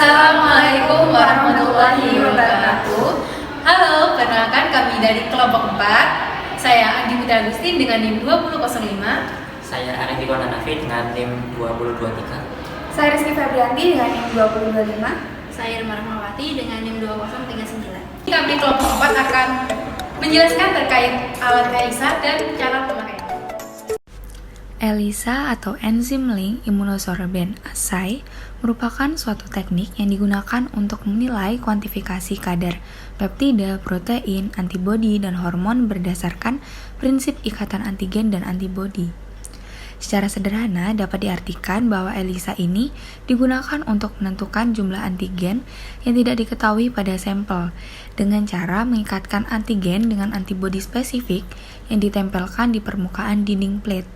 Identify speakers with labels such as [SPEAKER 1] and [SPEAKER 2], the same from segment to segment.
[SPEAKER 1] Assalamualaikum warahmatullahi wabarakatuh. Halo, perkenalkan kami dari kelompok 4. Saya Andi Putra Agustin dengan NIM 2005.
[SPEAKER 2] Saya Arif Iwan Hanafi dengan NIM 2023.
[SPEAKER 3] Saya Rizky Febrianti dengan NIM 2025.
[SPEAKER 4] Saya Irma Rahmawati dengan NIM 2039.
[SPEAKER 1] Kami kelompok 4 akan menjelaskan terkait alat ELISA dan cara pemakaian.
[SPEAKER 5] ELISA atau Enzyme Link Immunosorbent Assay merupakan suatu teknik yang digunakan untuk menilai kuantifikasi kadar peptida, protein, antibodi, dan hormon berdasarkan prinsip ikatan antigen dan antibodi. Secara sederhana dapat diartikan bahwa ELISA ini digunakan untuk menentukan jumlah antigen yang tidak diketahui pada sampel dengan cara mengikatkan antigen dengan antibodi spesifik yang ditempelkan di permukaan dinding plate.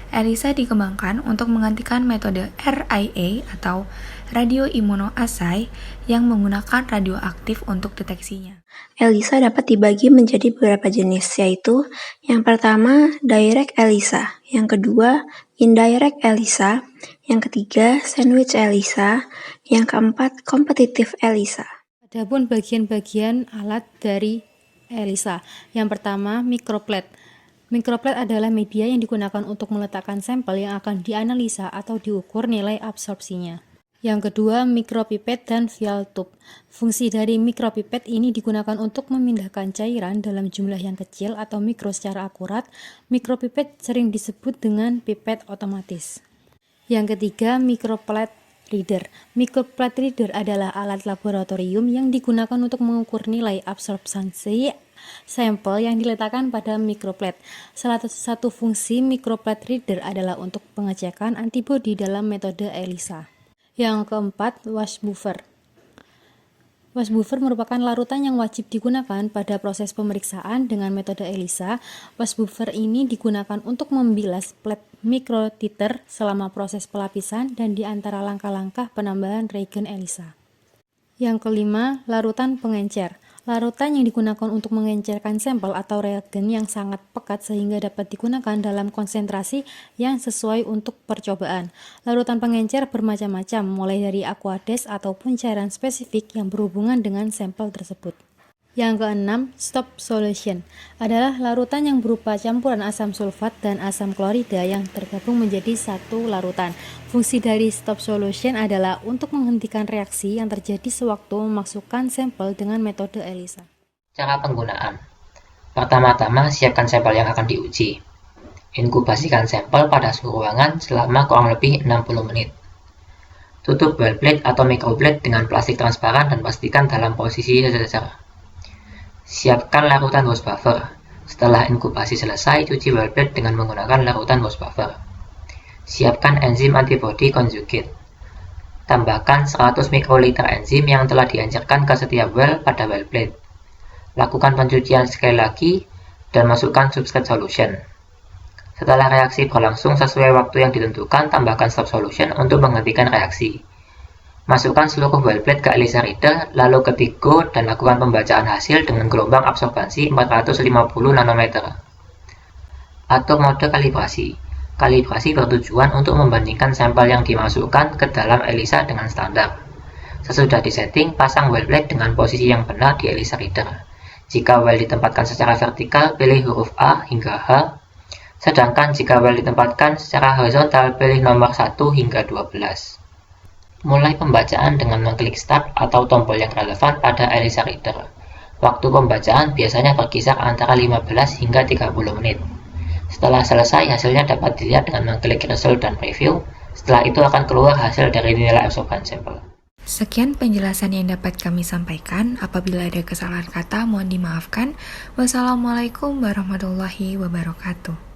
[SPEAKER 5] ELISA dikembangkan untuk menggantikan metode RIA atau radioimmunoassay yang menggunakan radioaktif untuk deteksinya.
[SPEAKER 3] ELISA dapat dibagi menjadi beberapa jenis, yaitu yang pertama direct ELISA, yang kedua indirect ELISA, yang ketiga sandwich ELISA, yang keempat competitive ELISA.
[SPEAKER 6] Adapun bagian-bagian alat dari ELISA, yang pertama microplate. Microplate adalah media yang digunakan untuk meletakkan sampel yang akan dianalisa atau diukur nilai absorpsinya. Yang kedua, micropipette dan vial tube. Fungsi dari micropipette ini digunakan untuk memindahkan cairan dalam jumlah yang kecil atau mikro secara akurat. Micropipette sering disebut dengan pipette otomatis. Yang ketiga, microplate reader. Microplate reader adalah alat laboratorium yang digunakan untuk mengukur nilai absorpsi sampel yang diletakkan pada microplate. Salah satu fungsi microplate reader adalah untuk pengecekan antibodi dalam metode ELISA. Yang keempat, wash buffer. Wash buffer merupakan larutan yang wajib digunakan pada proses pemeriksaan dengan metode ELISA. Wash buffer ini digunakan untuk membilas plate mikrotiter selama proses pelapisan dan di antara langkah-langkah penambahan reagen ELISA. Yang kelima, larutan pengencer. Larutan yang digunakan untuk mengencerkan sampel atau reagen yang sangat pekat sehingga dapat digunakan dalam konsentrasi yang sesuai untuk percobaan. Larutan pengencer bermacam-macam, mulai dari aqueous ataupun cairan spesifik yang berhubungan dengan sampel tersebut. Yang keenam, stop solution adalah larutan yang berupa campuran asam sulfat dan asam klorida yang tergabung menjadi satu larutan. Fungsi dari stop solution adalah untuk menghentikan reaksi yang terjadi sewaktu memasukkan sampel dengan metode ELISA.
[SPEAKER 2] Cara penggunaan. Pertama-tama, siapkan sampel yang akan diuji. Inkubasikan sampel pada suhu ruangan selama kurang lebih 60 menit. Tutup well plate atau microplate dengan plastik transparan dan pastikan dalam posisi sejajar. Siapkan larutan wash buffer. Setelah inkubasi selesai, cuci well plate dengan menggunakan larutan wash buffer. Siapkan enzim antibody conjugate. Tambahkan 100 mikroliter enzim yang telah diencerkan ke setiap well pada well plate. Lakukan pencucian sekali lagi dan masukkan substrate solution. Setelah reaksi berlangsung sesuai waktu yang ditentukan, tambahkan stop solution untuk menghentikan reaksi. Masukkan seluruh well plate ke ELISA reader, lalu ketik go dan lakukan pembacaan hasil dengan gelombang absorbansi 450 nanometer. Atur mode kalibrasi. Kalibrasi bertujuan untuk membandingkan sampel yang dimasukkan ke dalam ELISA dengan standar. Sesudah disetting, pasang well plate dengan posisi yang benar di ELISA reader. Jika well ditempatkan secara vertikal, pilih huruf A hingga H. Sedangkan jika well ditempatkan secara horizontal, pilih nomor 1 hingga 12. Mulai pembacaan dengan mengklik Start atau tombol yang relevan pada ELISA reader. Waktu pembacaan biasanya berkisar antara 15 hingga 30 menit. Setelah selesai, hasilnya dapat dilihat dengan mengklik Result dan Preview. Setelah itu akan keluar hasil dari nilai absorban sampel.
[SPEAKER 5] Sekian penjelasan yang dapat kami sampaikan. Apabila ada kesalahan kata, mohon dimaafkan. Wassalamualaikum warahmatullahi wabarakatuh.